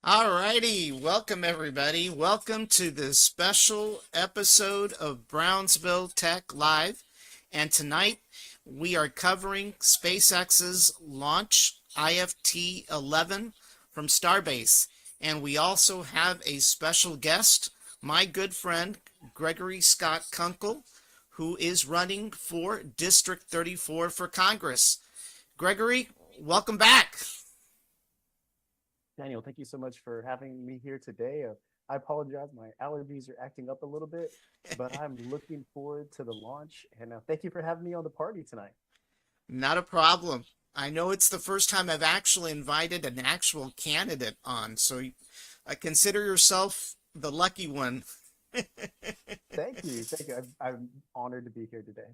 Alrighty, welcome everybody. Welcome to this special episode of Brownsville Tech Live. And tonight we are covering SpaceX's launch IFT11 from Starbase. And we also have a special guest, my good friend Gregory Scott Kunkel, who is running for District 34 for Congress. Gregory, welcome back. Daniel, thank you so much for having me here today. I apologize, my allergies are acting up a little bit, but I'm looking forward to the launch. And thank you for having me on the party tonight. Not a problem. I know it's the first time I've actually invited an actual candidate on, so consider yourself the lucky one. Thank you. Thank you. I'm honored to be here today.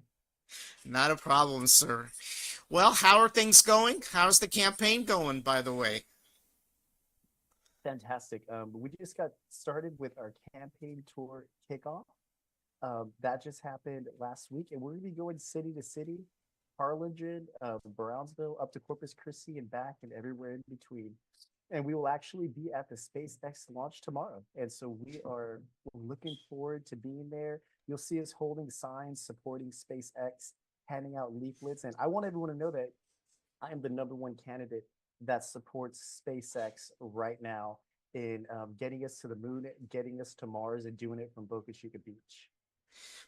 Not a problem, sir. Well, how are things going? How's the campaign going, by the way? Fantastic. We just got started with our campaign tour kickoff. That just happened last week, and we're going to be going city to city, Harlingen, Brownsville, up to Corpus Christi and back, and everywhere in between. And we will actually be at the SpaceX launch tomorrow. And so we're looking forward to being there. You'll see us holding signs supporting SpaceX, handing out leaflets. And I want everyone to know that I am the #1 candidate that supports SpaceX right now in getting us to the moon, getting us to Mars, and doing it from Boca Chica Beach.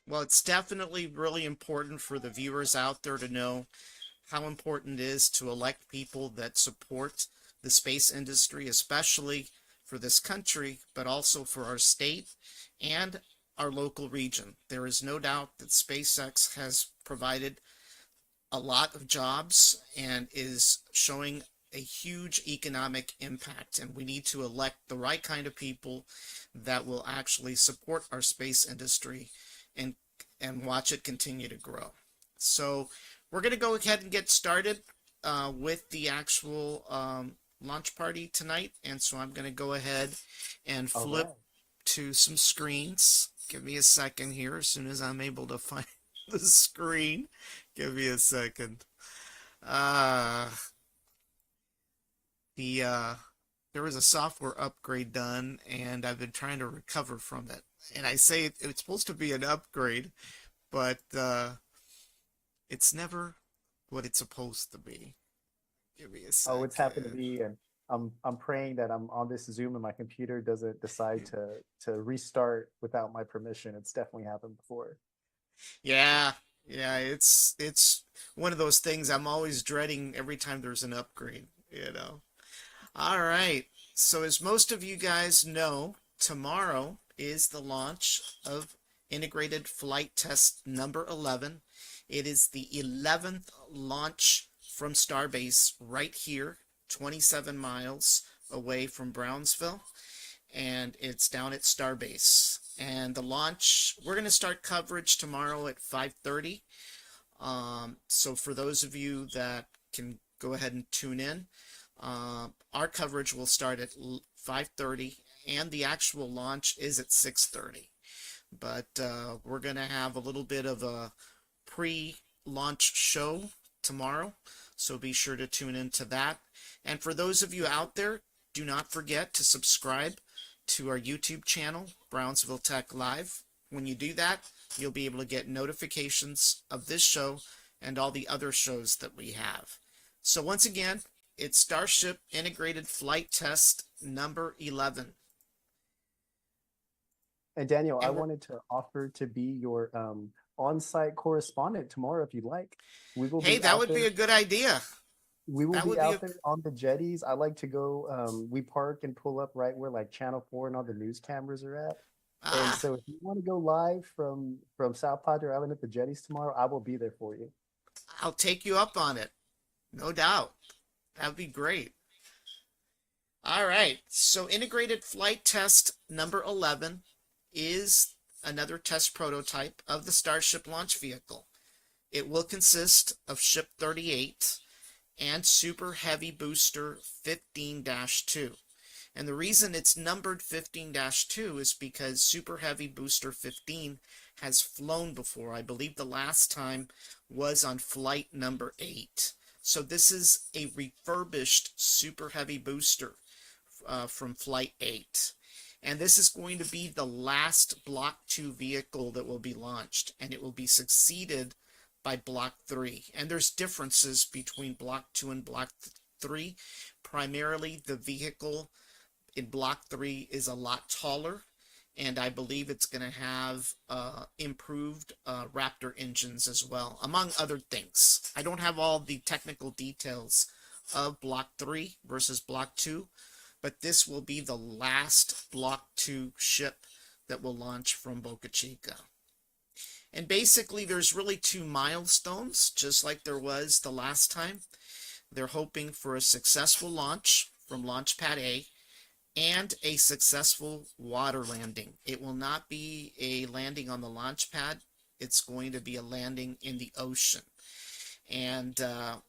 Well, it's definitely really important for the viewers out there to know how important it is to elect people that support the space industry, especially for this country, but also for our state and our local region. There is no doubt that SpaceX has provided a lot of jobs and is showing a huge economic impact, and we need to elect the right kind of people that will actually support our space industry and watch it continue to grow. So we're going to go ahead and get started with the actual launch party tonight, and so I'm going to go ahead and flip to some screens. Give me a second here as soon as I'm able to find the screen. Give me a second. There was a software upgrade done, and I've been trying to recover from it. And I say it's supposed to be an upgrade, but it's never what it's supposed to be. Give me a second. Oh, it's happened to me, and I'm praying that I'm on this Zoom and my computer doesn't decide to restart without my permission. It's definitely happened before. Yeah, it's one of those things I'm always dreading every time there's an upgrade, you know. All right, so as most of you guys know, tomorrow is the launch of Integrated Flight Test number 11. It is the 11th launch from Starbase right here, 27 miles away from Brownsville, and it's down at Starbase. And the launch, we're going to start coverage tomorrow at 5:30. So for those of you that can go ahead and tune in, our coverage will start at 5:30, and the actual launch is at 6:30. But we're going to have a little bit of a pre-launch show tomorrow, so be sure to tune into that. And for those of you out there, do not forget to subscribe to our YouTube channel, Brownsville Tech Live. When you do that, you'll be able to get notifications of this show and all the other shows that we have. So once again, it's Starship Integrated Flight Test number 11. And Daniel, I And wanted to offer to be your on-site correspondent tomorrow if you'd like. We will hey, be that out would be there. a good idea. We will That be would be out there on the jetties. I like to go. We park and pull up right where like Channel 4 and all the news cameras are at. And ah, so if you want to go live from South Padre Island at the jetties tomorrow, I will be there for you. I'll take you up on it. No doubt. That'd be great. All right. So integrated flight test number 11 is another test prototype of the Starship launch vehicle. It will consist of Ship 38 and Super Heavy Booster 15-2. And the reason it's numbered 15-2 is because Super Heavy Booster 15 has flown before. I believe the last time was on flight number 8. So this is a refurbished Super Heavy Booster from flight 8. And this is going to be the last Block 2 vehicle that will be launched, and it will be succeeded by Block 3. And there's differences between Block 2 and Block 3. Primarily, the vehicle in Block 3 is a lot taller, and I believe it's going to have improved Raptor engines as well, among other things. I don't have all the technical details of Block 3 versus Block 2, but this will be the last Block 2 ship that will launch from Boca Chica. And basically, there's really two milestones, just like there was the last time. They're hoping for a successful launch from Launch Pad A and a successful water landing. It will not be a landing on the launch pad. It's going to be a landing in the ocean. And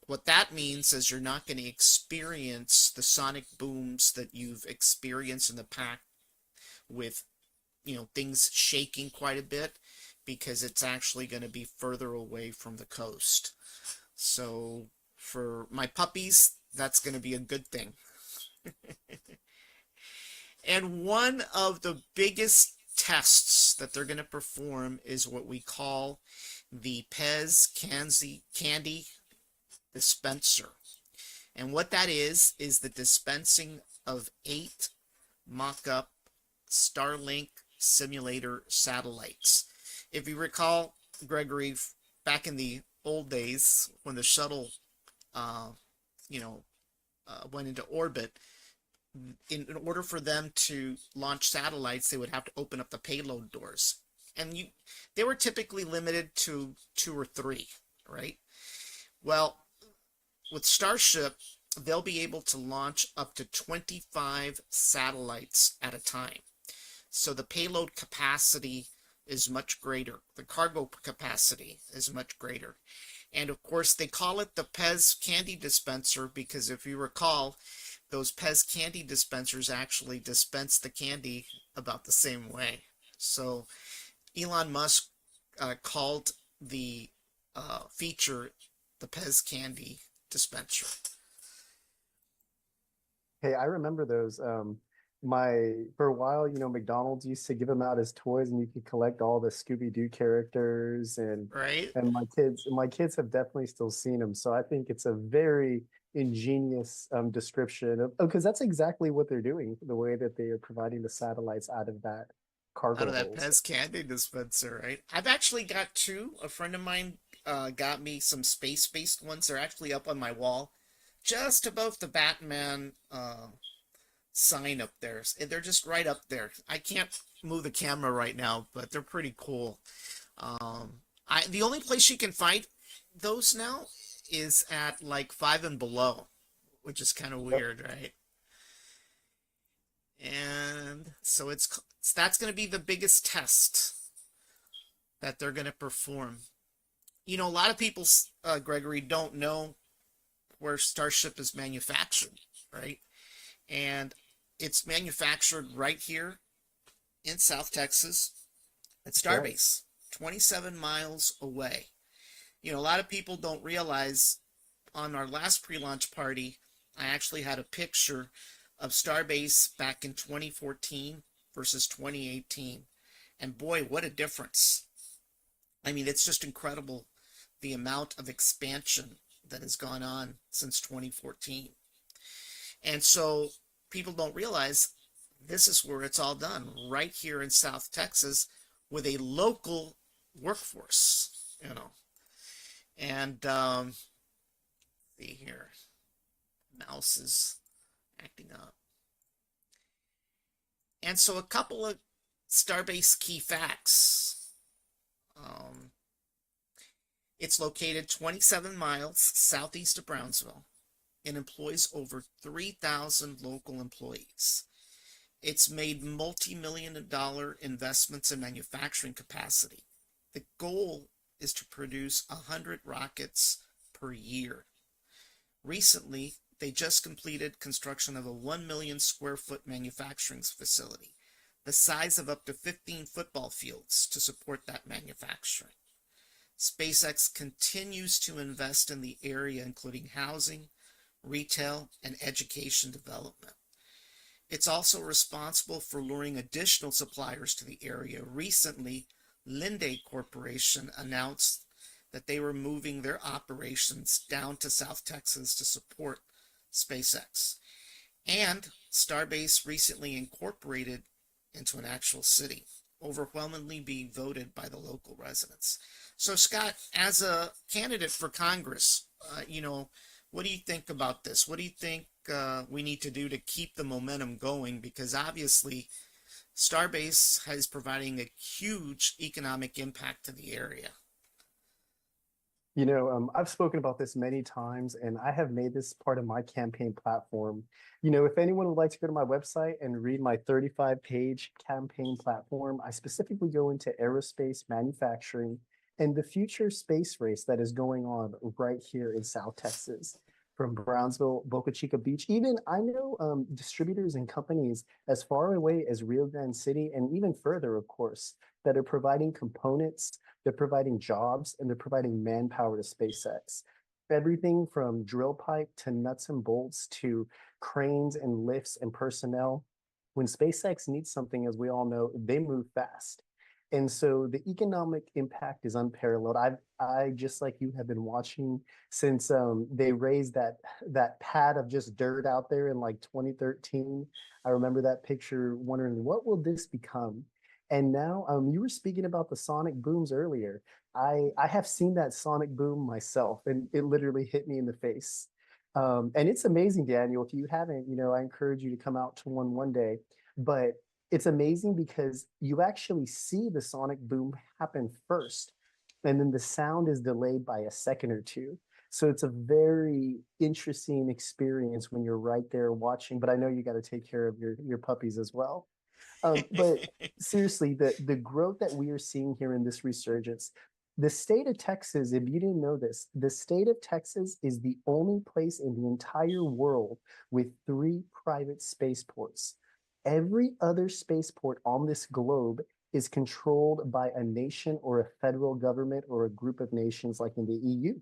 what that means is you're not going to experience the sonic booms that you've experienced in the past with, things shaking quite a bit, because it's actually going to be further away from the coast. So for my puppies, that's going to be a good thing. And one of the biggest tests that they're going to perform is what we call the Pez Candy Dispenser. And what that is the dispensing of 8 mock-up Starlink simulator satellites. If you recall, Gregory, back in the old days when the shuttle, went into orbit, in order for them to launch satellites, they would have to open up the payload doors. And they were typically limited to 2 or 3, right? Well, with Starship, they'll be able to launch up to 25 satellites at a time. So the payload capacity is much greater. The cargo capacity is much greater. And of course, they call it the Pez Candy Dispenser because if you recall, those Pez candy dispensers actually dispense the candy about the same way. So Elon Musk called the feature the Pez Candy Dispenser. Hey, I remember those. For a while, McDonald's used to give them out as toys, and you could collect all the Scooby-Doo characters, and Right? and my kids have definitely still seen them. So I think it's a very ingenious description of because that's exactly what they're doing, the way that they are providing the satellites out of that Out cargo of that hold. Pez Candy Dispenser, right? I've actually got 2. A friend of mine got me some space-based ones. They're actually up on my wall, just above the Batman sign up there. They're just right up there. I can't move the camera right now, but they're pretty cool. The only place you can find those now is at like Five and Below, which is kind of Yep. weird, right? And so that's going to be the biggest test that they're going to perform. You know, a lot of people, Gregory, don't know where Starship is manufactured, right? And it's manufactured right here in South Texas at That's right. Starbase, 27 miles away. You know, a lot of people don't realize on our last pre-launch party, I actually had a picture of Starbase back in 2014 versus 2018. And boy, what a difference. I mean, it's just incredible the amount of expansion that has gone on since 2014. And so people don't realize this is where it's all done, right here in South Texas with a local workforce, you know. And see here, mouse is acting up. And so a couple of Starbase key facts. Um, it's located 27 miles southeast of Brownsville and employs over 3,000 local employees. It's made multi-million-dollar investments in manufacturing capacity. The goal is to produce 100 rockets per year. Recently, they just completed construction of a 1 million square foot manufacturing facility, the size of up to 15 football fields to support that manufacturing. SpaceX continues to invest in the area, including housing, retail, and education development. It's also responsible for luring additional suppliers to the area. Recently, Linde Corporation announced that they were moving their operations down to South Texas to support SpaceX. And Starbase recently incorporated into an actual city, overwhelmingly being voted by the local residents. So, Scott, as a candidate for Congress, you know, what do you think about this? What do you think we need to do to keep the momentum going? Because obviously, Starbase is providing a huge economic impact to the area. I've spoken about this many times, and I have made this part of my campaign platform. If anyone would like to go to my website and read my 35-page campaign platform, I specifically go into aerospace manufacturing and the future space race that is going on right here in South Texas, from Brownsville, Boca Chica Beach. Even I know distributors and companies as far away as Rio Grande City and even further, of course, that are providing components, they're providing jobs, and they're providing manpower to SpaceX. Everything from drill pipe to nuts and bolts to cranes and lifts and personnel. When SpaceX needs something, as we all know, they move fast. And so the economic impact is unparalleled. I just like you have been watching since they raised that pad of just dirt out there in like 2013. I remember that picture, wondering what will this become. And now, you were speaking about the sonic booms earlier. I have seen that sonic boom myself, and it literally hit me in the face. And it's amazing, Daniel. If you haven't, I encourage you to come out to one day. But it's amazing because you actually see the sonic boom happen first, and then the sound is delayed by a second or two. So it's a very interesting experience when you're right there watching. But I know you got to take care of your puppies as well. But seriously, the growth that we are seeing here in this resurgence, the state of Texas, if you didn't know this, the state of Texas is the only place in the entire world with three private spaceports. Every other spaceport on this globe is controlled by a nation or a federal government or a group of nations like in the EU.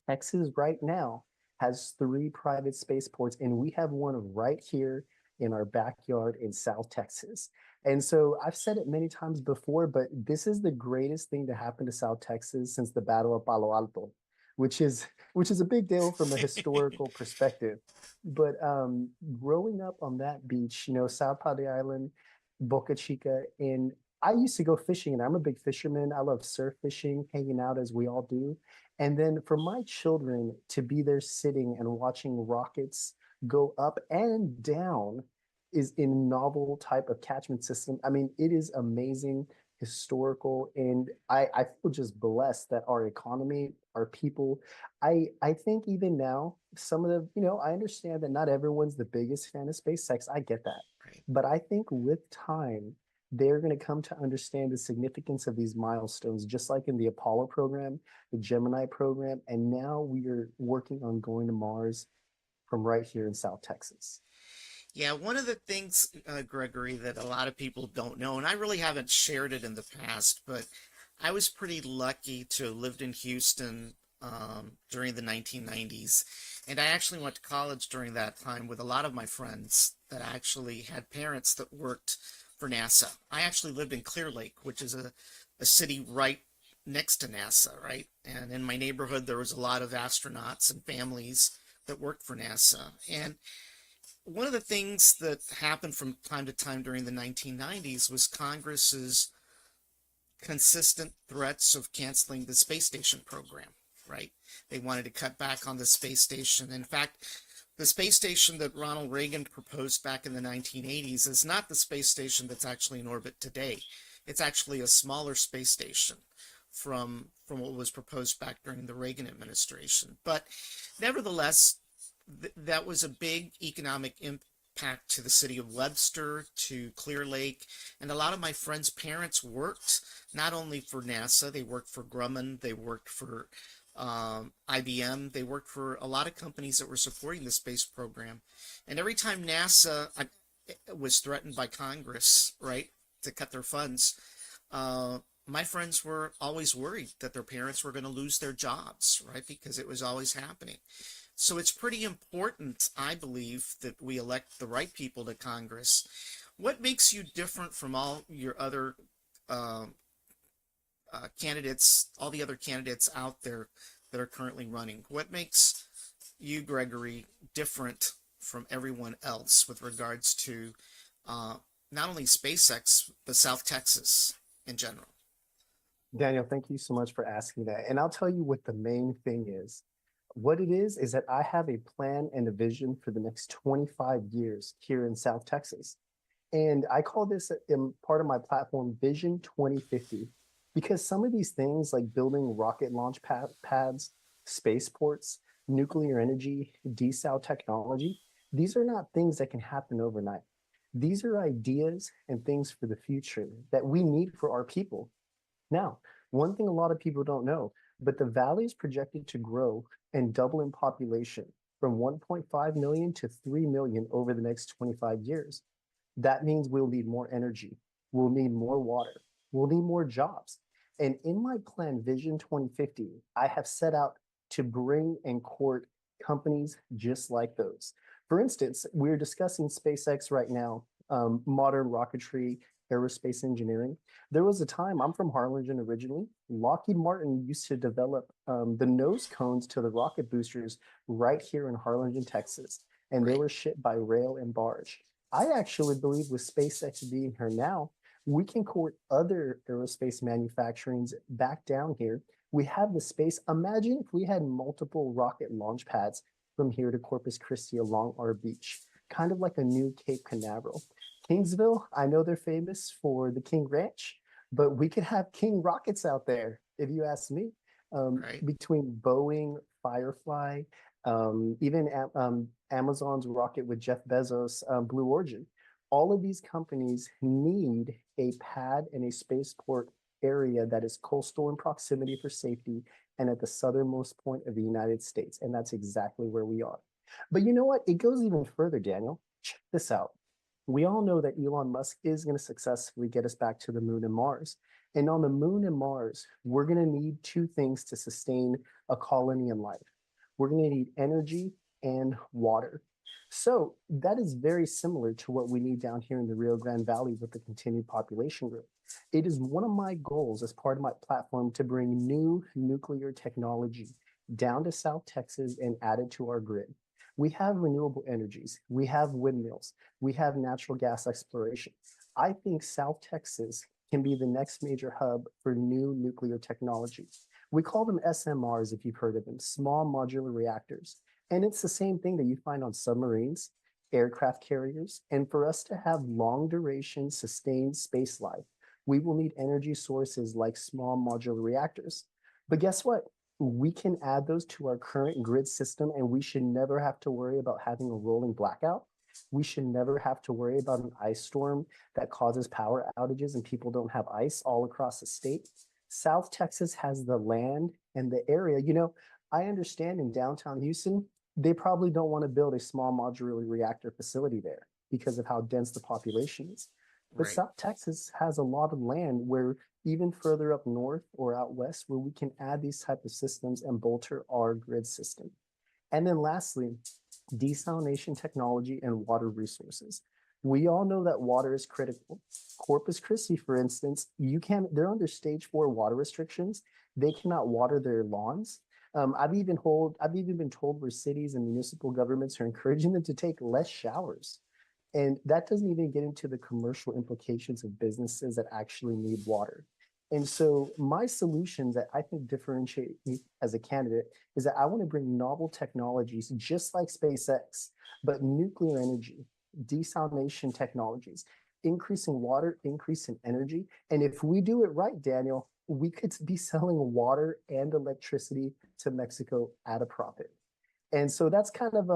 Texas right now has three private spaceports, and we have one right here in our backyard in South Texas. And so I've said it many times before, but this is the greatest thing to happen to South Texas since the Battle of Palo Alto, which is a big deal from a historical perspective. But growing up on that beach, South Padre Island, Boca Chica, and I used to go fishing, and I'm a big fisherman. I love surf fishing, hanging out as we all do. And then for my children to be there sitting and watching rockets go up and down is in novel type of catchment system. I mean, it is amazing, historical, and I feel just blessed that our economy, our people, I think even now, some of the, I understand that not everyone's the biggest fan of SpaceX. I get that. But I think with time, they're going to come to understand the significance of these milestones, just like in the Apollo program, the Gemini program, and now we are working on going to Mars from right here in South Texas. Yeah, one of the things, Gregory, that a lot of people don't know, and I really haven't shared it in the past, but I was pretty lucky to have lived in Houston during the 1990s. And I actually went to college during that time with a lot of my friends that actually had parents that worked for NASA. I actually lived in Clear Lake, which is a city right next to NASA, right? And in my neighborhood, there was a lot of astronauts and families that worked for NASA. And one of the things that happened from time to time during the 1990s was Congress's consistent threats of canceling the space station program, right? They wanted to cut back on the space station. In fact, the space station that Ronald Reagan proposed back in the 1980s is not the space station that's actually in orbit today. It's actually a smaller space station from what was proposed back during the Reagan administration. But nevertheless, that was a big economic impact to the city of Webster, to Clear Lake, and a lot of my friends' parents worked not only for NASA, they worked for Grumman, they worked for IBM, they worked for a lot of companies that were supporting the space program. And every time NASA was threatened by Congress, right, to cut their funds, my friends were always worried that their parents were going to lose their jobs, right, because it was always happening. So it's pretty important, I believe, that we elect the right people to Congress. What makes you different from all your other uh, candidates, all the other candidates out there that are currently running? What makes you, Gregory, different from everyone else with regards to uh, not only SpaceX, but South Texas in general? Daniel, thank you so much for asking that. And I'll tell you what the main thing is. What it is that I have a plan and a vision for the next 25 years here in South Texas. And I call this part of my platform Vision 2050, because some of these things like building rocket launch pads, spaceports, nuclear energy, desal technology, these are not things that can happen overnight. These are ideas and things for the future that we need for our people. Now, one thing a lot of people don't know, but the valley is projected to grow and double in population from 1.5 million to 3 million over the next 25 years. That means we'll need more energy, we'll need more water, we'll need more jobs. And in my plan, Vision 2050, I have set out to bring and court companies just like those. For instance, we're discussing SpaceX right now, modern rocketry, aerospace engineering. There was a time, I'm from Harlingen originally. Lockheed Martin used to develop the nose cones to the rocket boosters right here in Harlingen, Texas, and they Right. were shipped by rail and barge. I actually believe with SpaceX being here now, we can court other aerospace manufacturings back down here. We have the space. Imagine if we had multiple rocket launch pads from here to Corpus Christi along our beach, kind of like a new Cape Canaveral. Kingsville, I know they're famous for the King Ranch, but we could have King rockets out there, if you ask me. Right. Between Boeing, Firefly, even Amazon's rocket with Jeff Bezos, Blue Origin. All of these companies need a pad and a spaceport area that is coastal in proximity for safety and at the southernmost point of the United States. And that's exactly where we are. But you know what? It goes even further, Daniel. Check this out. We all know that Elon Musk is going to successfully get us back to the moon and Mars. And on the moon and Mars, we're going to need two things to sustain a colony in life. We're going to need energy and water. So that is very similar to what we need down here in the Rio Grande Valley with the continued population growth. It is one of my goals as part of my platform to bring new nuclear technology down to South Texas and add it to our grid. We have renewable energies, we have windmills, we have natural gas exploration. I think South Texas can be the next major hub for new nuclear technology. We call them SMRs, if you've heard of them, small modular reactors. And it's the same thing that you find on submarines, aircraft carriers. And for us to have long duration, sustained space life, we will need energy sources like small modular reactors. But guess what? We can add those to our current grid system, and we should never have to worry about having a rolling blackout. We should never have to worry about an ice storm that causes power outages and people don't have ice all across the state. South Texas has the land and the area. I understand in downtown Houston, they probably don't want to build a small modular reactor facility there because of how dense the population is. But Right. South Texas has a lot of land where even further up north or out west where we can add these type of systems and bolster our grid system. And then lastly, desalination technology and water resources. We all know that water is critical. Corpus Christi, for instance, they're under stage 4 water restrictions. They cannot water their lawns. I've even been told where cities and municipal governments are encouraging them to take less showers. And that doesn't even get into the commercial implications of businesses that actually need water. And so my solutions that I think differentiate me as a candidate is that I want to bring novel technologies just like SpaceX, but nuclear energy, desalination technologies, increasing water, increase in energy. And if we do it right, Daniel, we could be selling water and electricity to Mexico at a profit. And so that's kind of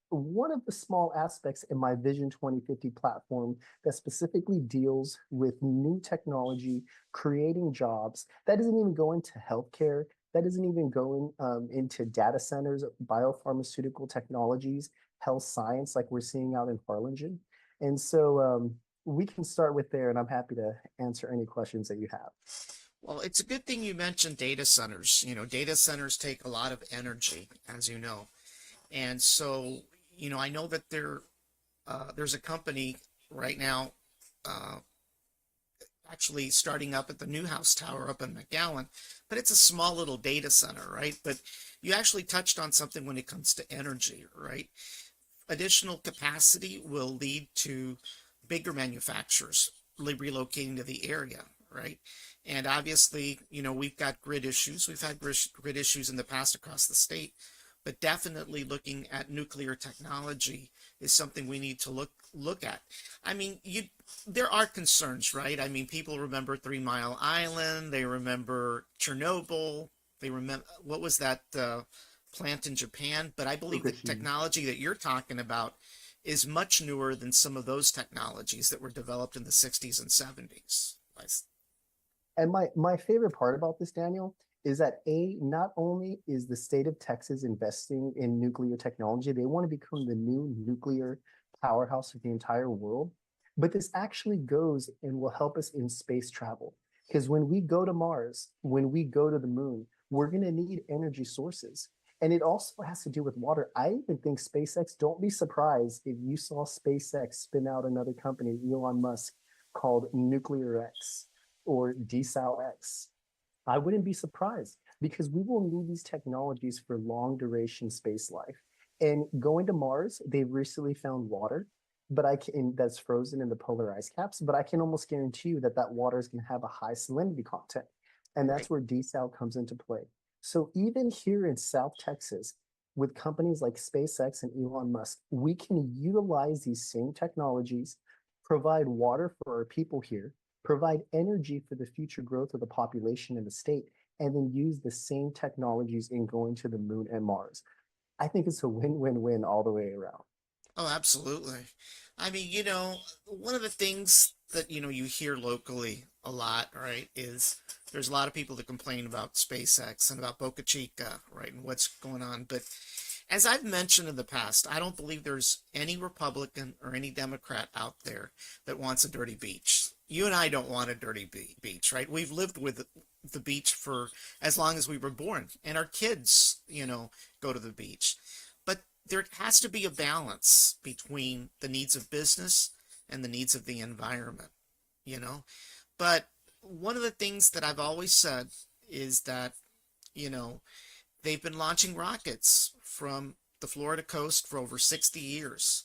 one of the small aspects in my Vision 2050 platform that specifically deals with new technology, creating jobs. That doesn't even go into healthcare. That isn't even going into data centers, biopharmaceutical technologies, health science, like we're seeing out in Harlingen. And so we can start with there, and I'm happy to answer any questions that you have. Well, it's a good thing you mentioned data centers. Data centers take a lot of energy, as you know. And so, I know that there's a company right now uh, actually starting up at the Newhouse Tower up in McGowan, but it's a small little data center, right? But you actually touched on something when it comes to energy, right? Additional capacity will lead to bigger manufacturers relocating to the area, right? And obviously, we've got grid issues. We've had grid issues in the past across the state, but definitely looking at nuclear technology is something we need to look at. I mean, there are concerns, right? I mean, people remember 3 Mile Island, they remember Chernobyl, they remember what was that plant in Japan, but I believe the Fukushima. technology that you're talking about is much newer than some of those technologies that were developed in the 60s and 70s. And my favorite part about this, Daniel, is that not only is the state of Texas investing in nuclear technology, they want to become the new nuclear powerhouse of the entire world, but this actually goes and will help us in space travel. Because when we go to Mars, when we go to the moon, we're going to need energy sources. And it also has to do with water. I even think SpaceX, don't be surprised if you saw SpaceX spin out another company, Elon Musk, called Nuclear X or Desal X. I wouldn't be surprised because we will need these technologies for long duration space life. And going to Mars, they've recently found water, but I can that's frozen in the polar ice caps. But I can almost guarantee you that that water is going to have a high salinity content, and that's Right. where desal comes into play. So even here in South Texas, with companies like SpaceX and Elon Musk, we can utilize these same technologies, provide water for our people here, provide energy for the future growth of the population in the state, and then use the same technologies in going to the moon and Mars. I think it's a win-win-win all the way around. Oh, absolutely. I mean, one of the things that, you hear locally a lot, right, is there's a lot of people that complain about SpaceX and about Boca Chica, right, and what's going on. But as I've mentioned in the past, I don't believe there's any Republican or any Democrat out there that wants a dirty beach. You and I don't want a dirty beach, right? We've lived with the beach for as long as we were born, and our kids, go to the beach. But there has to be a balance between the needs of business and the needs of the environment, you know? But one of the things that I've always said is that, you know, they've been launching rockets from the Florida coast for over 60 years,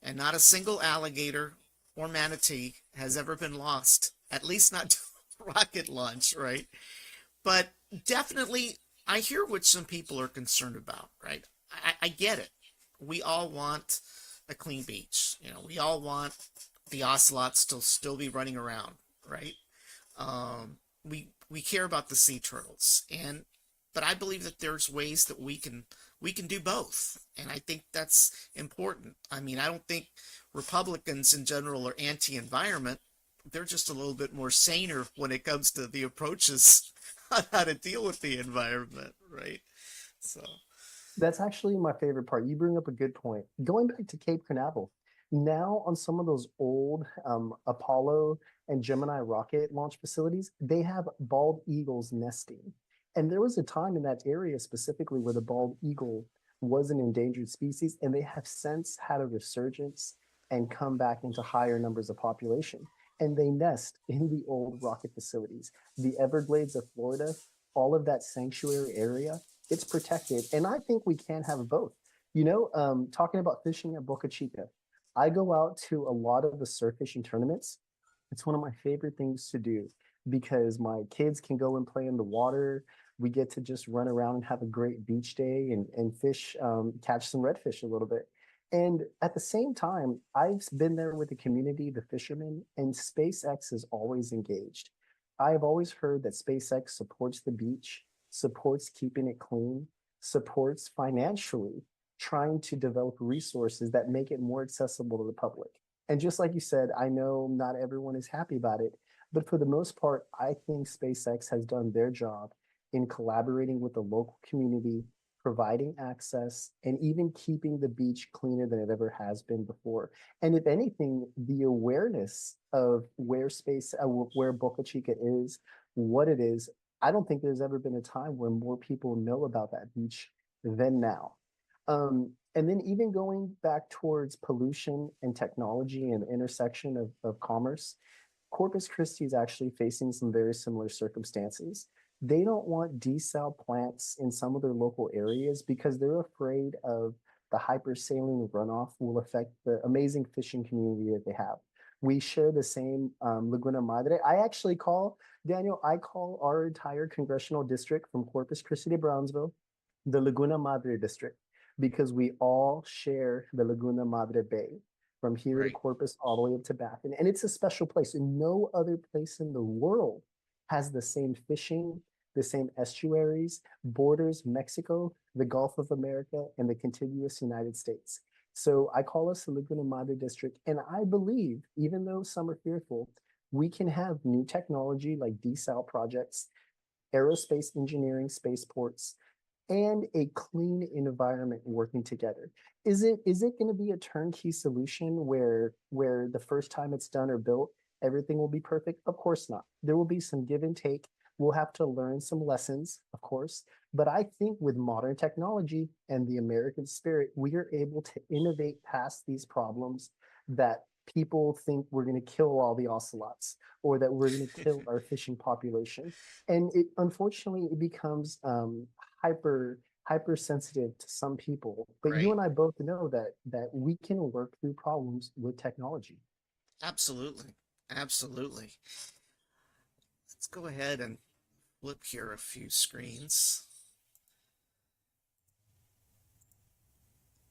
and not a single alligator or manatee has ever been lost, at least not to a rocket launch, right? But definitely, I hear what some people are concerned about, right? I get it. We all want a clean beach. We all want the ocelots to still be running around, right? We care about the sea turtles, and but I believe that there's ways that we can do both, and I think that's important. I mean, I don't think Republicans in general are anti-environment. They're just a little bit more saner when it comes to the approaches on how to deal with the environment, right? So, That's actually my favorite part. You bring up a good point. Going back to Cape Canaveral, now on some of those old Apollo and Gemini rocket launch facilities, they have bald eagles nesting. And there was a time in that area specifically where the bald eagle was an endangered species, and they have since had a resurgence and come back into higher numbers of population. And they nest in the old rocket facilities. The Everglades of Florida, all of that sanctuary area, it's protected. And I think we can have both. Talking about fishing at Boca Chica, I go out to a lot of the surf fishing tournaments. It's one of my favorite things to do because my kids can go and play in the water. We get to just run around and have a great beach day and fish, catch some redfish a little bit. And at the same time, I've been there with the community, the fishermen, and SpaceX is always engaged. I've always heard that SpaceX supports the beach, supports keeping it clean, supports financially trying to develop resources that make it more accessible to the public. And just like you said, I know not everyone is happy about it, but for the most part, I think SpaceX has done their job in collaborating with the local community, providing access, and even keeping the beach cleaner than it ever has been before. And if anything, the awareness of where Boca Chica is, what it is, I don't think there's ever been a time where more people know about that beach than now. And then even going back towards pollution and technology and the intersection of commerce, Corpus Christi is actually facing some very similar circumstances. They don't want desal plants in some of their local areas because they're afraid of the hypersaline runoff will affect the amazing fishing community that they have. We share the same Laguna Madre. I call our entire congressional district from Corpus Christi to Brownsville the Laguna Madre district because we all share the Laguna Madre Bay from here to right, Corpus all the way up to Baffin. And it's a special place. And no other place in the world has the same fishing, the same estuaries, borders Mexico, the Gulf of America, and the contiguous United States. So I call us the Laguna Madre district. And I believe, even though some are fearful, we can have new technology like desal projects, aerospace engineering, spaceports, and a clean environment working together. Is it going to be a turnkey solution where the first time it's done or built, everything will be perfect? Of course not. There will be some give and take. We'll have to learn some lessons, of course. But I think with modern technology and the American spirit, we are able to innovate past these problems that people think we're going to kill all the ocelots or that we're going to kill our fishing population. And it unfortunately it becomes hypersensitive to some people. But you right. and I both know that we can work through problems with technology. Absolutely. Absolutely. Let's go ahead and flip here a few screens.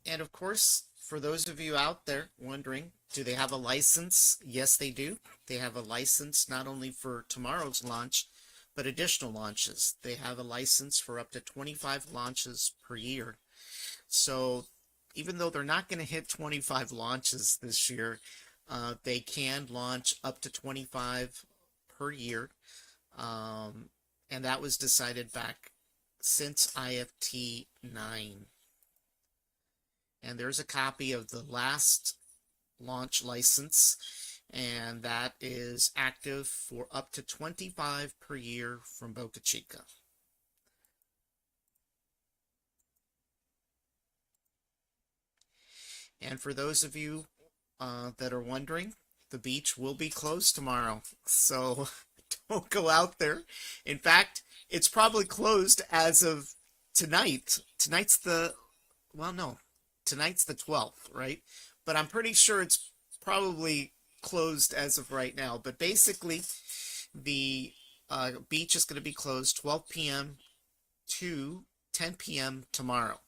And of course, for those of you out there wondering, do they have a license? Yes, they do. They have a license not only for tomorrow's launch, but additional launches. They have a license for up to 25 launches per year. So even though they're not going to hit 25 launches this year, they can launch up to 25 per year. And that was decided back since IFT 9. And there's a copy of the last launch license, and that is active for up to 25 per year from Boca Chica. And for those of you that are wondering, the beach will be closed tomorrow, so don't go out there. In fact, it's probably closed as of tonight. Well, no, tonight's the 12th, right? But I'm pretty sure it's probably closed as of right now. But basically, the beach is going to be closed 12 p.m. to 10 p.m. tomorrow.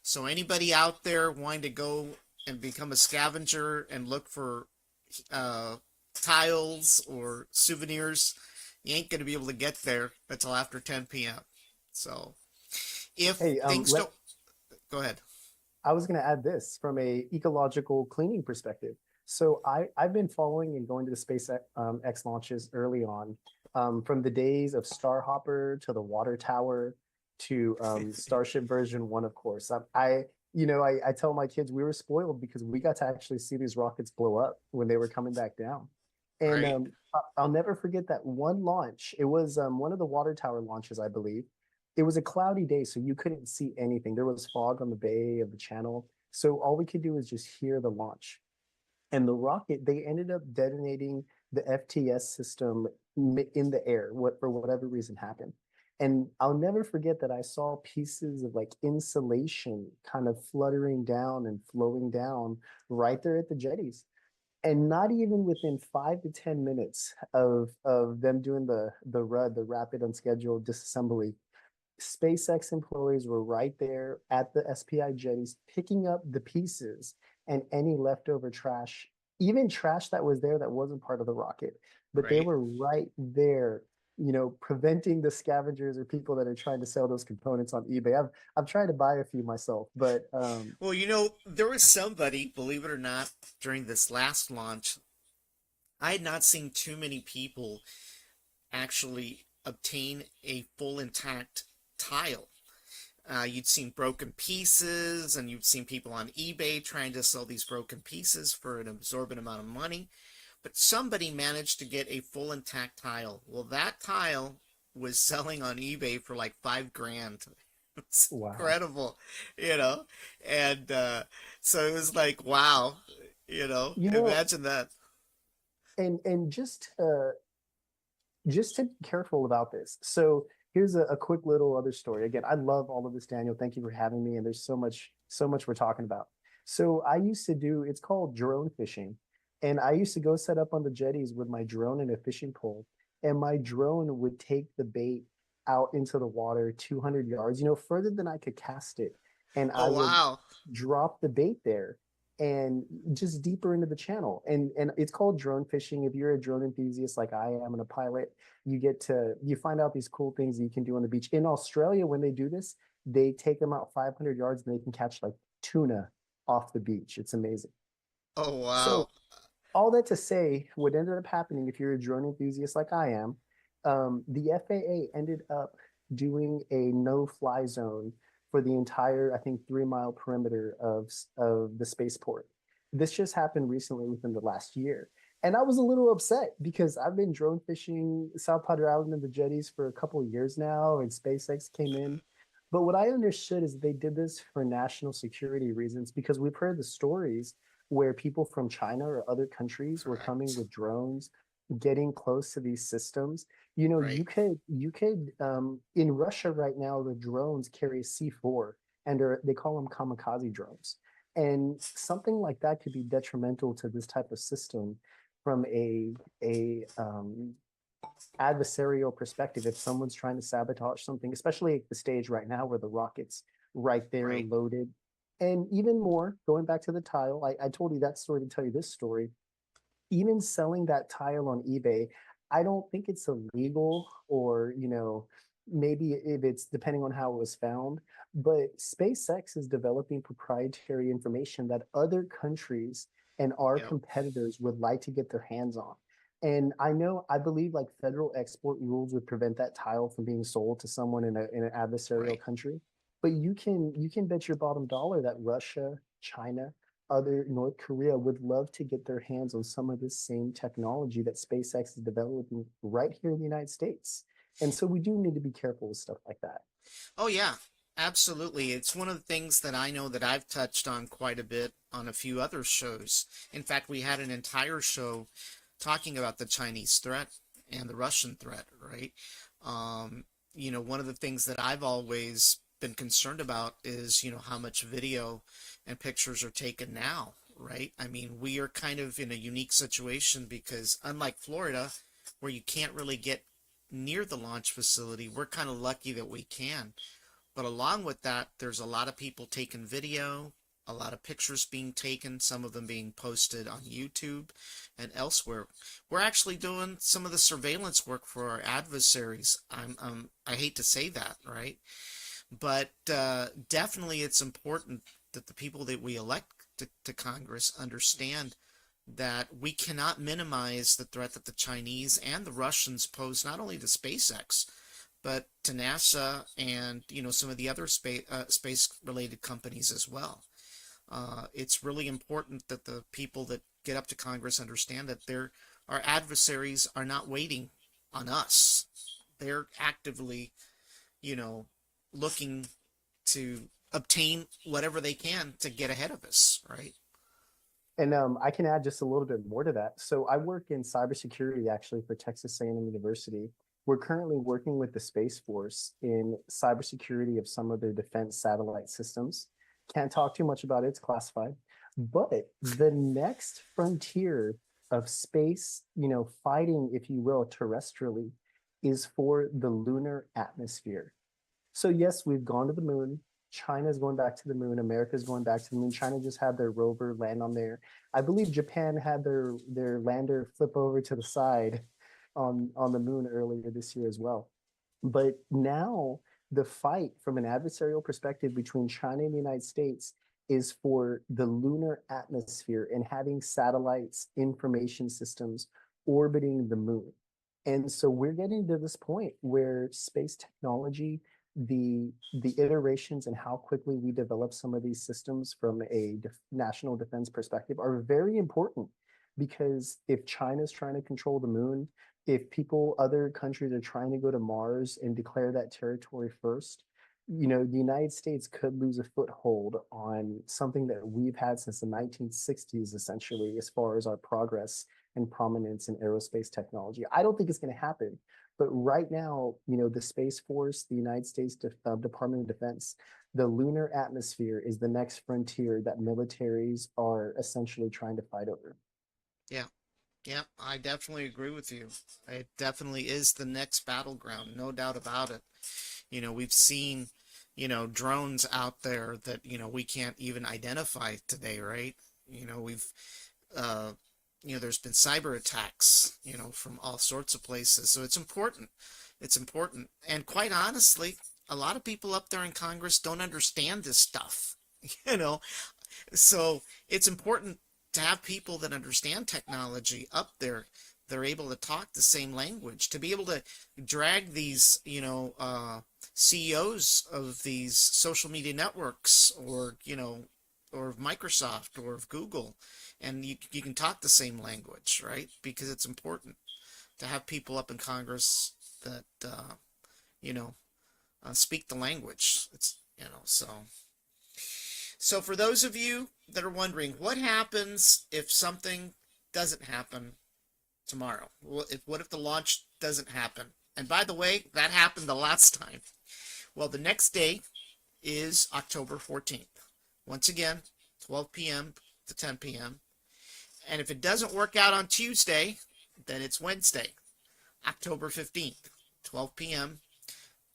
So anybody out there wanting to go and become a scavenger and look for tiles or souvenirs, you ain't going to be able to get there until after 10 p.m. So If Hey, things don't, go ahead. I was going to add this from a ecological cleaning perspective. So I've been following and going to the SpaceX X launches early on, from the days of Starhopper to the water tower to Starship version one, of course. I tell my kids we were spoiled because we got to actually see these rockets blow up when they were coming back down. And Right, I'll never forget that one launch. It was one of the water tower launches, I believe. It was a cloudy day, so you couldn't see anything. There was fog on the bay of the channel. So all we could do was just hear the launch. And the rocket, they ended up detonating the FTS system in the air, what for whatever reason happened. And I'll never forget that I saw pieces of like insulation kind of fluttering down and flowing down right there at the jetties. And not even within 5 to 10 minutes of them doing the RUD, the rapid unscheduled disassembly, SpaceX employees were right there at the SPI jetties picking up the pieces and any leftover trash, even trash that was there that wasn't part of the rocket. But they right. were right there, preventing the scavengers or people that are trying to sell those components on eBay. I've tried to buy a few myself, but Well, there was somebody, believe it or not, during this last launch, I had not seen too many people actually obtain a full intact tile. You'd seen broken pieces, and you'd seen people on eBay trying to sell these broken pieces for an absorbent amount of money. But somebody managed to get a full intact tile. Well, that tile was selling on eBay for like 5 grand. It's wow. incredible, you know? And so it was like, wow, You know, imagine that. and just to be careful about this. So here's a quick little other story. Again, I love all of this, Daniel. Thank you for having me. And there's so much we're talking about. So I used to do, it's called drone fishing. And I used to go set up on the jetties with my drone and a fishing pole. And my drone would take the bait out into the water 200 yards, further than I could cast it. And I Oh, would wow. drop the bait there and just deeper into the channel. And it's called drone fishing. If you're a drone enthusiast like I am and a pilot, you find out these cool things that you can do on the beach. In Australia, when they do this, they take them out 500 yards and they can catch like tuna off the beach. It's amazing. Oh, wow. So all that to say, what ended up happening, if you're a drone enthusiast like I am, the FAA ended up doing a no-fly zone for the entire, I think, 3 mile perimeter of the spaceport. This just happened recently within the last year. And I was a little upset because I've been drone fishing South Padre Island and the jetties for a couple of years now, and SpaceX came in. But what I understood is they did this for national security reasons because we've heard the stories where people from China or other countries were coming Correct. with drones, getting close to these systems. Right. You could in Russia right now, the drones carry C4 and they call them kamikaze drones. And something like that could be detrimental to this type of system from a adversarial perspective. If someone's trying to sabotage something, especially at the stage right now where the rocket's right there Right. loaded. And even more, going back to the tile, I told you that story to tell you this story. Even selling that tile on eBay, I don't think it's illegal, or, maybe if it's depending on how it was found. But SpaceX is developing proprietary information that other countries and our Yep. competitors would like to get their hands on. And I believe like federal export rules would prevent that tile from being sold to someone in an adversarial Right. country. But you can bet your bottom dollar that Russia, China, other North Korea would love to get their hands on some of this same technology that SpaceX is developing right here in the United States. And so we do need to be careful with stuff like that. Oh, yeah. Absolutely. It's one of the things that I know that I've touched on quite a bit on a few other shows. In fact, we had an entire show talking about the Chinese threat and the Russian threat, right? Um, one of the things that I've always been concerned about is, how much video and pictures are taken now, right? I mean, we are kind of in a unique situation because unlike Florida, where you can't really get near the launch facility, we're kind of lucky that we can. But along with that, there's a lot of people taking video, a lot of pictures being taken, some of them being posted on YouTube and elsewhere. We're actually doing some of the surveillance work for our adversaries. I hate to say that, right? But definitely it's important that the people that we elect to Congress understand that we cannot minimize the threat that the Chinese and the Russians pose not only to SpaceX, but to NASA and some of the other space related companies as well. It's really important that the people that get up to Congress understand that our adversaries are not waiting on us. They're actively, you know, looking to obtain whatever they can to get ahead of us, right? And I can add just a little bit more to that. So I work in cybersecurity actually for Texas A&M University. We're currently working with the Space Force in cybersecurity of some of their defense satellite systems. Can't talk too much about it, it's classified. But the next frontier of space, fighting, if you will, terrestrially, is for the lunar atmosphere. So yes, we've gone to the moon. China's going back to the moon. America's going back to the moon. China just had their rover land on there. I believe Japan had their lander flip over to the side on the moon earlier this year as well. But now the fight from an adversarial perspective between China and the United States is for the lunar atmosphere and having satellites, information systems orbiting the moon. And so we're getting to this point where space technology, the iterations and how quickly we develop some of these systems from a national defense perspective are very important, because if China's trying to control the moon, if other countries are trying to go to Mars and declare that territory first, the United States could lose a foothold on something that we've had since the 1960s, essentially, as far as our progress and prominence in aerospace technology. I don't think it's going to happen. But right now, the Space Force, the United States Department of Defense, the lunar atmosphere is the next frontier that militaries are essentially trying to fight over. Yeah. Yeah, I definitely agree with you. It definitely is the next battleground, no doubt about it. We've seen, drones out there that, we can't even identify today, right? We've, uh, there's been cyber attacks, from all sorts of places. So it's important. It's important. And quite honestly, a lot of people up there in Congress don't understand this stuff, you know, so it's important to have people that understand technology up there. They're able to talk the same language, to be able to drag these, CEOs of these social media networks, or of Microsoft or of Google, and you can talk the same language, right? Because it's important to have people up in Congress that, you know, speak the language. So for those of you that are wondering, what happens if something doesn't happen tomorrow? What if the launch doesn't happen? And by the way, that happened the last time. Well, the next day is October 14th. Once again, 12 p.m. to 10 p.m. And if it doesn't work out on Tuesday, then it's Wednesday, October 15th, 12 p.m.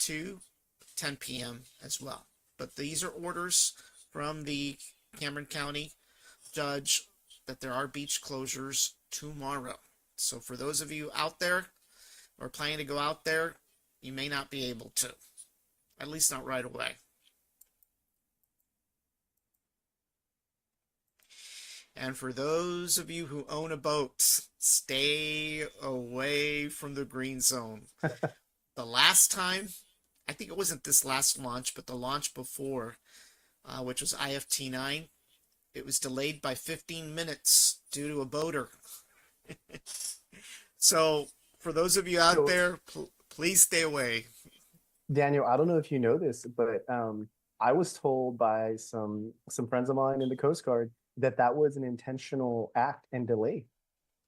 to 10 p.m. as well. But these are orders from the Cameron County judge that there are beach closures tomorrow. So for those of you out there or planning to go out there, you may not be able to, at least not right away. And for those of you who own a boat, stay away from the green zone. The last time, I think it wasn't this last launch, but the launch before, which was IFT9, it was delayed by 15 minutes due to a boater. So, for those of you out So, there, please stay away. Daniel, I don't know if you know this, but I was told by some friends of mine in the Coast Guard that that was an intentional act and delay.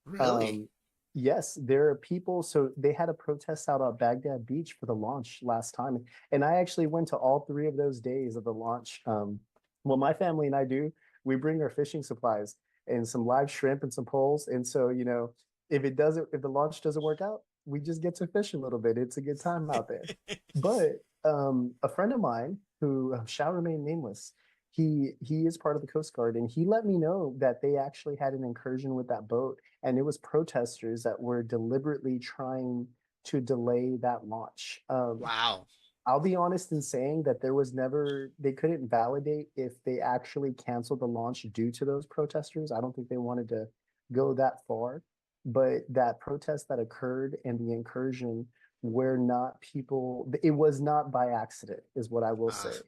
Really? Um, yes, there are people. So they had a protest out at Baghdad Beach for the launch last time, and I actually went to all three of those days of the launch. What my family and I do, we bring our fishing supplies and some live shrimp and some poles. And so, if the launch doesn't work out, we just get to fish a little bit. It's a good time out there. But a friend of mine who shall remain nameless, he is part of the Coast Guard, and he let me know that they actually had an incursion with that boat, and it was protesters that were deliberately trying to delay that launch. Wow. I'll be honest in saying that there was never, they couldn't validate if they actually canceled the launch due to those protesters. I don't think they wanted to go that far. But that protest that occurred and the incursion were not people, it was not by accident, is what I will Ah, say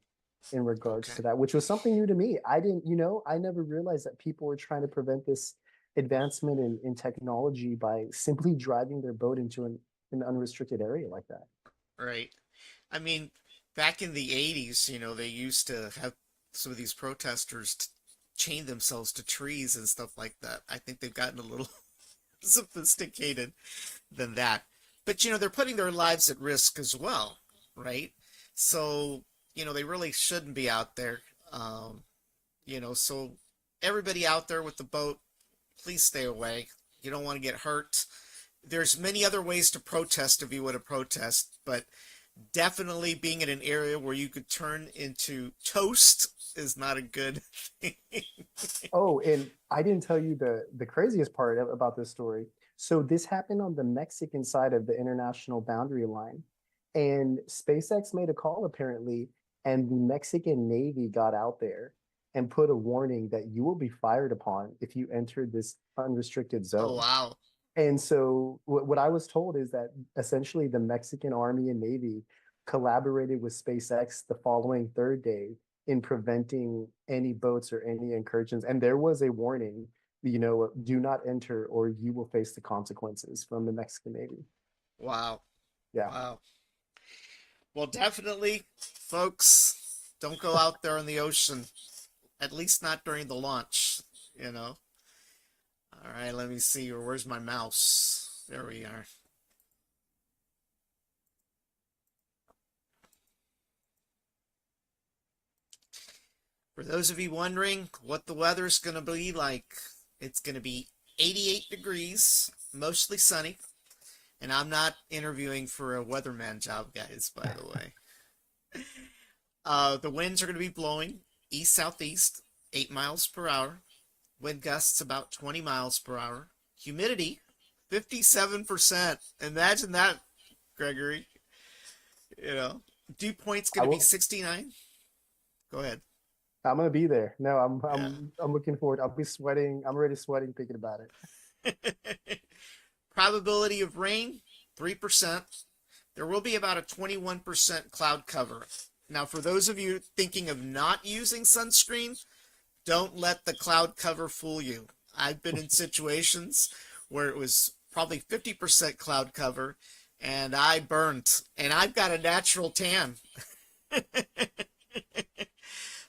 in regards okay. to that, which was something new to me. I didn't, I never realized that people were trying to prevent this advancement in technology by simply driving their boat into an unrestricted area like that. Right. I mean, back in the 80s, they used to have some of these protesters chain themselves to trees and stuff like that. I think they've gotten a little sophisticated than that. But, they're putting their lives at risk as well, right? So, they really shouldn't be out there. So everybody out there with the boat, please stay away. You don't want to get hurt. There's many other ways to protest if you want to protest, but definitely being in an area where you could turn into toast is not a good thing. Oh, and I didn't tell you the craziest part about this story. So this happened on the Mexican side of the international boundary line, and SpaceX made a call apparently, and the Mexican Navy got out there and put a warning that you will be fired upon if you enter this unrestricted Oh, zone. wow. And so what I was told is that essentially the Mexican Army and Navy collaborated with SpaceX the following third day in preventing any boats or any incursions. And there was a warning, do not enter or you will face the consequences from the Mexican Navy. Wow. Yeah. Wow. Well, definitely, folks, don't go out there in the ocean, at least not during the launch, you know. All right, let me see. Where's my mouse? There we are. For those of you wondering what the weather's going to be like, it's going to be 88 degrees, mostly sunny. And I'm not interviewing for a weatherman job, guys, by the way. The winds are going to be blowing east southeast, 8 miles per hour. Wind gusts about 20 miles per hour. Humidity, 57%. Imagine that, Gregory. You know, dew point's I going to be will 69. Go ahead. I'm gonna be there. No, I'm Yeah. I'm I'm looking forward. I'll be sweating. I'm already sweating thinking about it. Probability of rain, 3%. There will be about a 21% cloud cover. Now, for those of you thinking of not using sunscreen, don't let the cloud cover fool you. I've been in situations where it was probably 50% cloud cover and I burnt, and I've got a natural tan.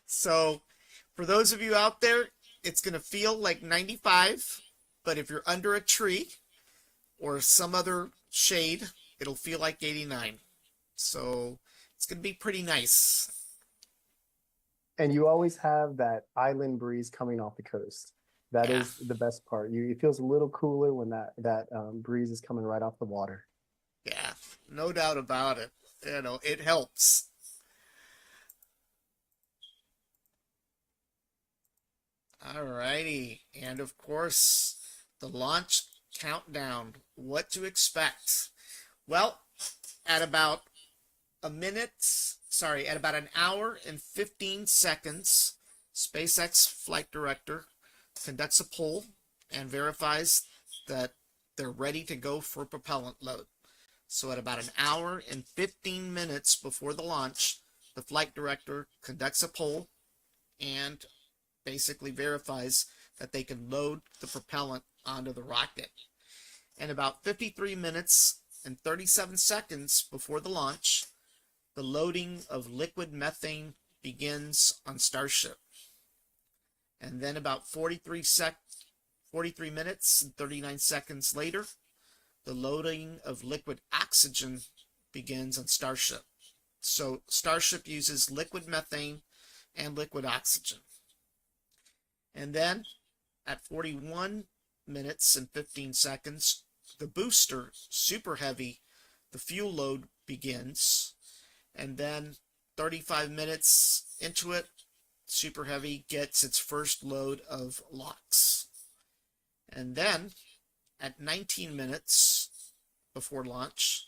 So, for those of you out there, it's going to feel like 95, but if you're under a tree or some other shade, it'll feel like 89. So, it's going to be pretty nice. And you always have that island breeze coming off the coast. That Yeah. is the best part. It feels a little cooler when that breeze is coming right off the water. Yeah, no doubt about it. It helps. Alrighty. And of course, the launch countdown. What to expect? Well, at about at about an hour and 15 seconds, SpaceX flight director conducts a poll and verifies that they're ready to go for propellant load. So at about an hour and 15 minutes before the launch, the flight director conducts a poll and basically verifies that they can load the propellant onto the rocket. And about 53 minutes and 37 seconds before the launch, the loading of liquid methane begins on Starship. And then about 43 minutes and 39 seconds later, the loading of liquid oxygen begins on Starship. So Starship uses liquid methane and liquid oxygen. And then at 41 minutes and 15 seconds, the booster, Super Heavy, the fuel load begins. And then 35 minutes into it, Super Heavy gets its first load of LOX. And then at 19 minutes before launch,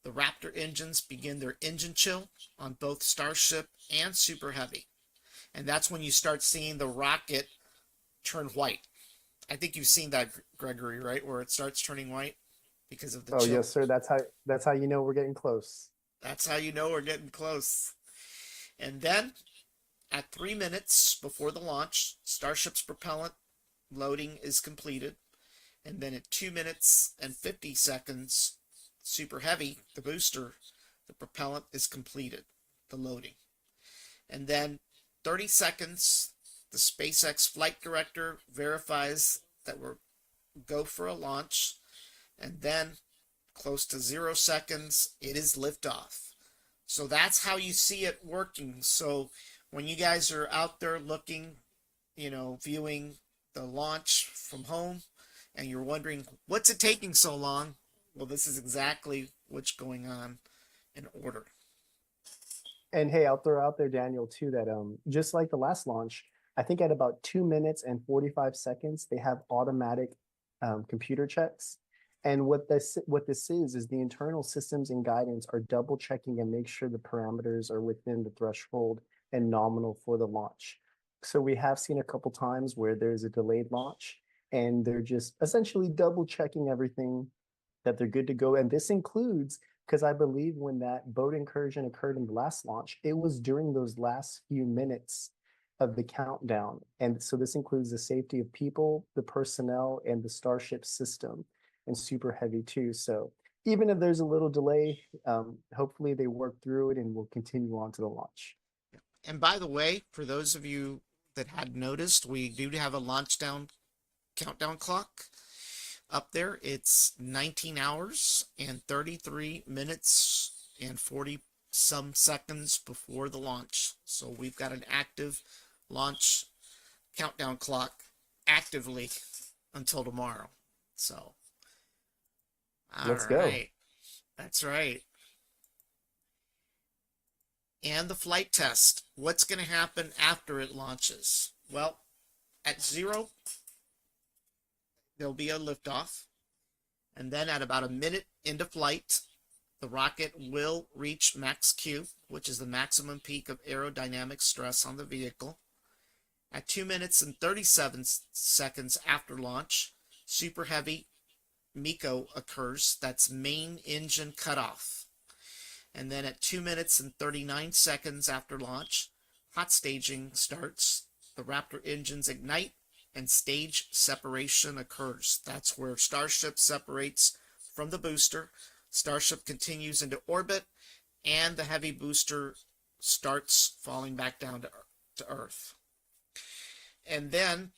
the Raptor engines begin their engine chill on both Starship and Super Heavy. And that's when you start seeing the rocket turn white. I think you've seen that, Gregory, right? Where it starts turning white because of the Oh chill. yes, sir. That's how you know we're getting close. That's how you know we're getting close. And then at 3 minutes before the launch, Starship's propellant loading is completed. And then at 2 minutes and 50 seconds, Super Heavy, the booster, the propellant is completed, the loading. And then 30 seconds, the SpaceX flight director verifies that we're go for a launch. And then close to 0 seconds, it is liftoff. So that's how you see it working. So when you guys are out there looking, viewing the launch from home, and you're wondering, what's it taking so long? Well, this is exactly what's going on in order. And hey, I'll throw out there, Daniel, too, that just like the last launch, I think at about 2 minutes and 45 seconds, they have automatic computer checks. And what this is the internal systems and guidance are double checking and make sure the parameters are within the threshold and nominal for the launch. So we have seen a couple times where there's a delayed launch and they're just essentially double checking everything that they're good to go. And this includes, because I believe when that boat incursion occurred in the last launch, it was during those last few minutes of the countdown. And so this includes the safety of people, the personnel, and the Starship system, and Super Heavy too. So even if there's a little delay, hopefully they work through it and will continue on to the launch. And by the way, for those of you that had noticed, we do have a launch down countdown clock up there. It's 19 hours and 33 minutes and 40 some seconds before the launch. So we've got an active launch countdown clock actively until tomorrow. So, all Let's go. right. That's right. And the flight test. What's going to happen after it launches? Well, at 0, there'll be a liftoff. And then at about a minute into flight, the rocket will reach max Q, which is the maximum peak of aerodynamic stress on the vehicle. At 2 minutes and 37 seconds after launch, Super Heavy MECO occurs. That's main engine cutoff. And then at 2 minutes and 39 seconds after launch, hot staging starts. The Raptor engines ignite and stage separation occurs. That's where Starship separates from the booster. Starship continues into orbit, and the heavy booster starts falling back down to Earth. And then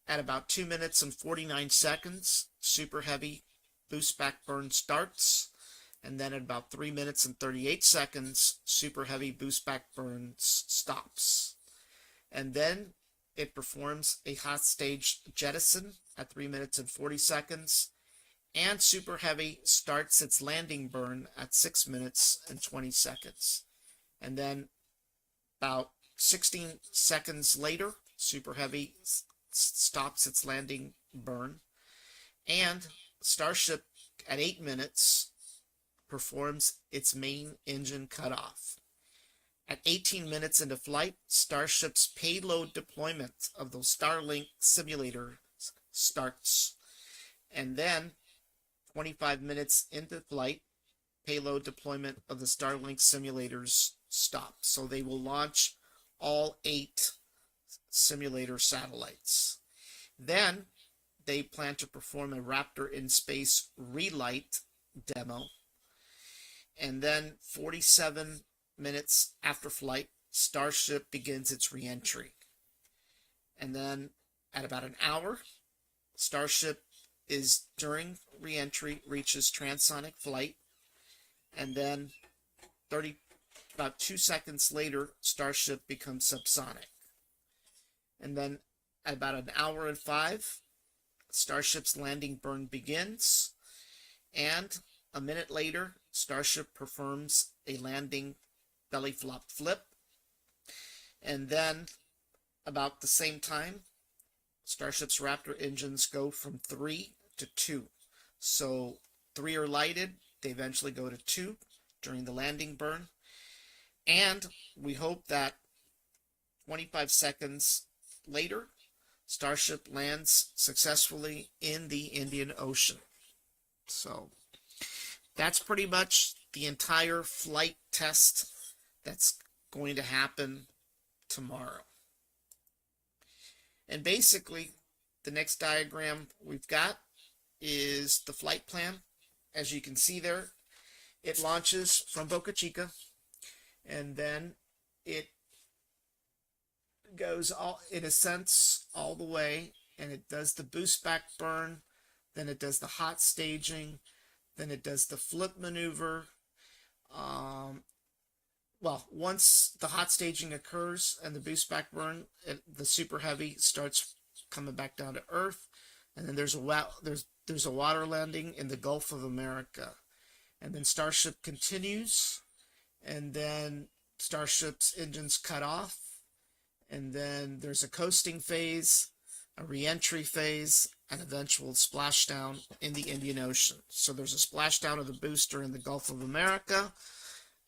at about 2 minutes and 49 seconds, Super Heavy boost back burn starts. And then at about 3 minutes and 38 seconds, Super Heavy boost back burn stops. And then it performs a hot stage jettison at 3 minutes and 40 seconds. And Super Heavy starts its landing burn at 6 minutes and 20 seconds. And then about 16 seconds later, Super Heavy stops its landing burn. And Starship at 8 minutes performs its main engine cutoff. At 18 minutes into flight, Starship's payload deployment of the Starlink simulator starts. And then 25 minutes into flight, payload deployment of the Starlink simulators stop. So they will launch all 8 simulator satellites. Then they plan to perform a Raptor in Space relight demo. And then 47 minutes after flight, Starship begins its reentry. And then at about an hour, Starship is during reentry reaches transonic flight. And then about 2 seconds later, Starship becomes subsonic. And then at about an hour and 5, Starship's landing burn begins. And a minute later, Starship performs a landing belly flop flip. And then about the same time, Starship's Raptor engines go from 3 to 2. So 3 are lighted, they eventually go to 2. during the landing burn. And we hope that 25 seconds later, Starship lands successfully in the Indian Ocean. So that's pretty much the entire flight test that's going to happen tomorrow. And basically, the next diagram we've got is the flight plan. As you can see there, it launches from Boca Chica, and then it goes all, it ascends all the way, and it does the boost back burn, then it does the hot staging, then it does the flip maneuver. Well, once the hot staging occurs and the boost back burn, the Super Heavy starts coming back down to Earth, and then there's a water landing in the Gulf of America, and then Starship continues, and then Starship's engines cut off, and then there's a coasting phase, a re-entry phase, and eventual splashdown in the Indian Ocean. So there's a splashdown of the booster in the Gulf of America,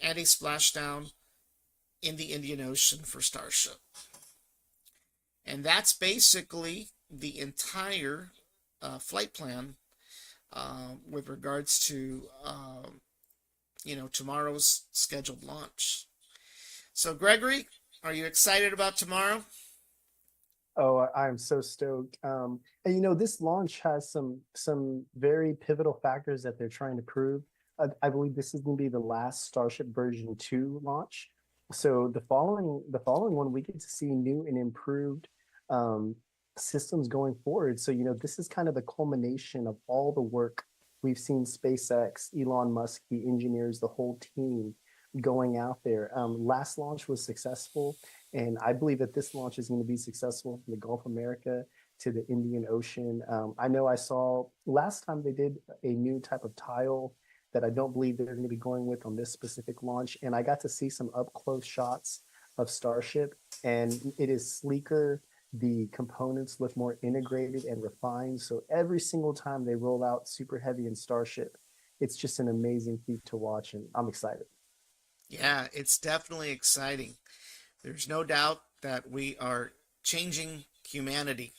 and a splashdown in the Indian Ocean for Starship. And that's basically the entire flight plan with regards to tomorrow's scheduled launch. So Gregory, are you excited about tomorrow? Oh, I'm so stoked. And this launch has some very pivotal factors that they're trying to prove. I believe this is going to be the last Starship version 2 launch. So the following one, we get to see new and improved um, systems going forward. So this is kind of the culmination of all the work we've seen SpaceX, Elon Musk, the engineers, the whole team going out there. Last launch was successful, and I believe that this launch is going to be successful from the Gulf of America to the Indian Ocean. I know I saw last time they did a new type of tile that I don't believe they're going to be going with on this specific launch. And I got to see some up close shots of Starship, and it is sleeker. The components look more integrated and refined. So every single time they roll out Super Heavy and Starship, it's just an amazing feat to watch, and I'm excited. Yeah, it's definitely exciting. There's no doubt that we are changing humanity,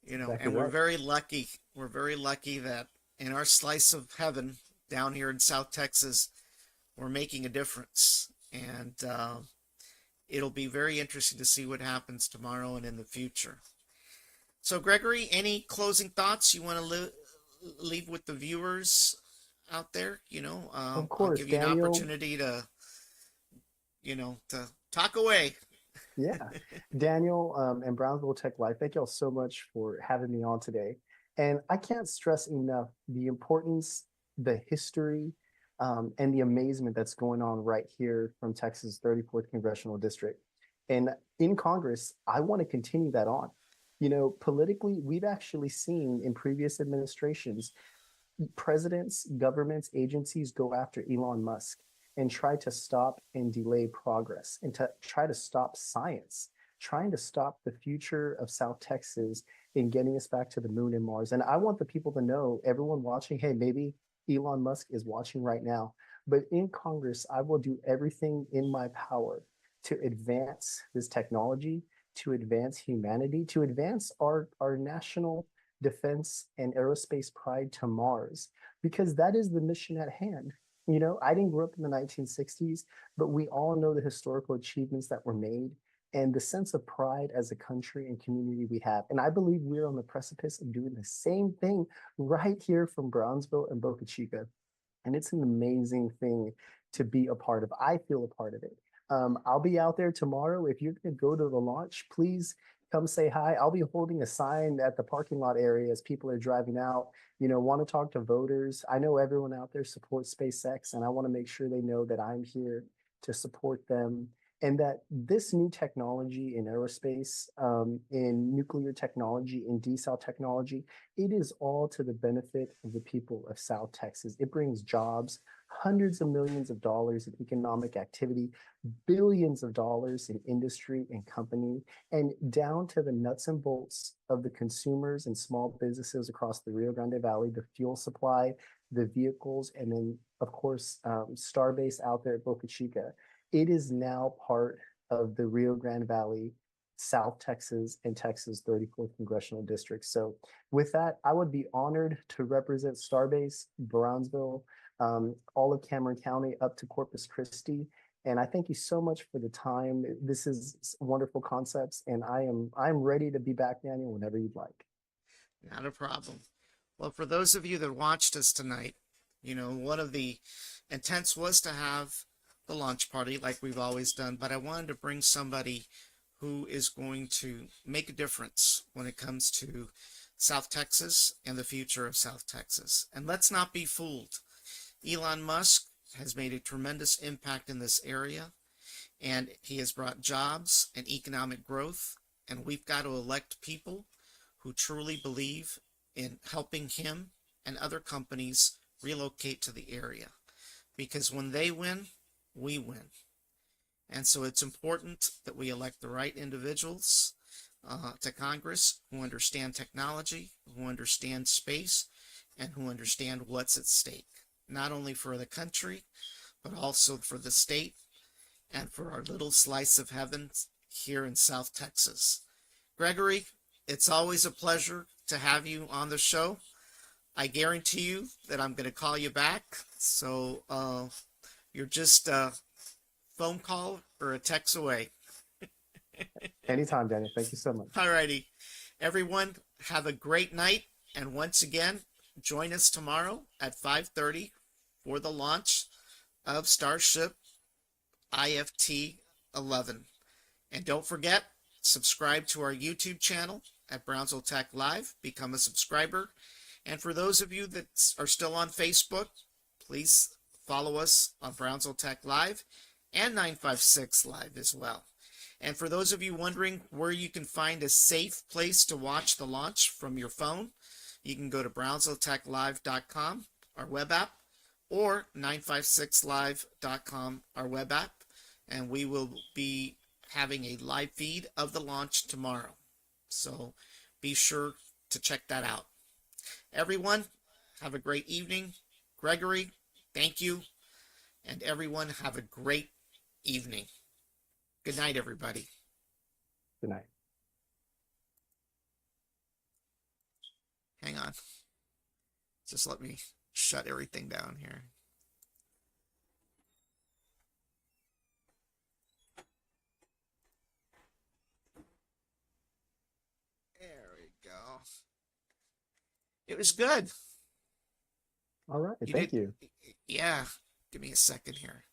Exactly and we're right. very lucky. We're very lucky that in our slice of heaven down here in South Texas, we're making a difference. And it'll be very interesting to see what happens tomorrow and in the future. So, Gregory, any closing thoughts you want to leave with the viewers out there? Of I'll course, give you an Daniel. opportunity to talk away. Yeah, Daniel, and Brownsville Tech Life, thank y'all so much for having me on today. And I can't stress enough the importance, the history, and the amazement that's going on right here from Texas' 34th Congressional District. And in Congress, I want to continue that on. Politically, we've actually seen in previous administrations presidents, governments, agencies go after Elon Musk and try to stop and delay progress and to try to stop science, trying to stop the future of South Texas in getting us back to the moon and Mars. And I want the people to know, everyone watching, hey, maybe Elon Musk is watching right now. But in Congress, I will do everything in my power to advance this technology, to advance humanity, to advance our national defense and aerospace pride to Mars, because that is the mission at hand. I didn't grow up in the 1960s, but we all know the historical achievements that were made and the sense of pride as a country and community we have. And I believe we're on the precipice of doing the same thing right here from Brownsville and Boca Chica. And it's an amazing thing to be a part of. I feel a part of it. I'll be out there tomorrow. If you're going to go to the launch, please come say hi. I'll be holding a sign at the parking lot area as people are driving out. Want to talk to voters. I know everyone out there supports SpaceX, and I want to make sure they know that I'm here to support them and that this new technology in aerospace, in nuclear technology, in desal technology, it is all to the benefit of the people of South Texas. It brings jobs, hundreds of millions of dollars in economic activity, billions of dollars in industry and company, and down to the nuts and bolts of the consumers and small businesses across the Rio Grande Valley, the fuel supply, the vehicles, and then, of course, Starbase out there at Boca Chica. It is now part of the Rio Grande Valley, South Texas, and Texas 34th Congressional District. So with that, I would be honored to represent Starbase, Brownsville, all of Cameron County up to Corpus Christi. And I thank you so much for the time. This is wonderful concepts, and I'm ready to be back, Daniel, whenever you'd like. Not a problem. Well, for those of you that watched us tonight, one of the intents was to have the launch party like we've always done, but I wanted to bring somebody who is going to make a difference when it comes to South Texas and the future of South Texas. And let's not be fooled. Elon Musk has made a tremendous impact in this area, and he has brought jobs and economic growth, and we've got to elect people who truly believe in helping him and other companies relocate to the area. Because when they win, we win. And so it's important that we elect the right individuals to Congress who understand technology, who understand space, and who understand what's at stake, not only for the country, but also for the state and for our little slice of heaven here in South Texas. Gregory, it's always a pleasure to have you on the show. I guarantee you that I'm going to call you back. So you're just a phone call or a text away. Anytime, Daniel. Thank you so much. All righty. Everyone, have a great night. And once again, join us tomorrow at 5:30 for the launch of Starship IFT11. And don't forget, subscribe to our YouTube channel at Brownsville Tech Live. Become a subscriber. And for those of you that are still on Facebook, please follow us on Brownsville Tech Live and 956 Live as well. And for those of you wondering where you can find a safe place to watch the launch from your phone, you can go to brownsvilletechlive.com, our web app, or 956live.com, our web app, and we will be having a live feed of the launch tomorrow. So be sure to check that out. Everyone, have a great evening. Gregory, thank you. And everyone, have a great evening. Good night, everybody. Good night. Hang on. Just let me shut everything down here. There we go. It was good. All right. Thank you. Yeah. Give me a second here.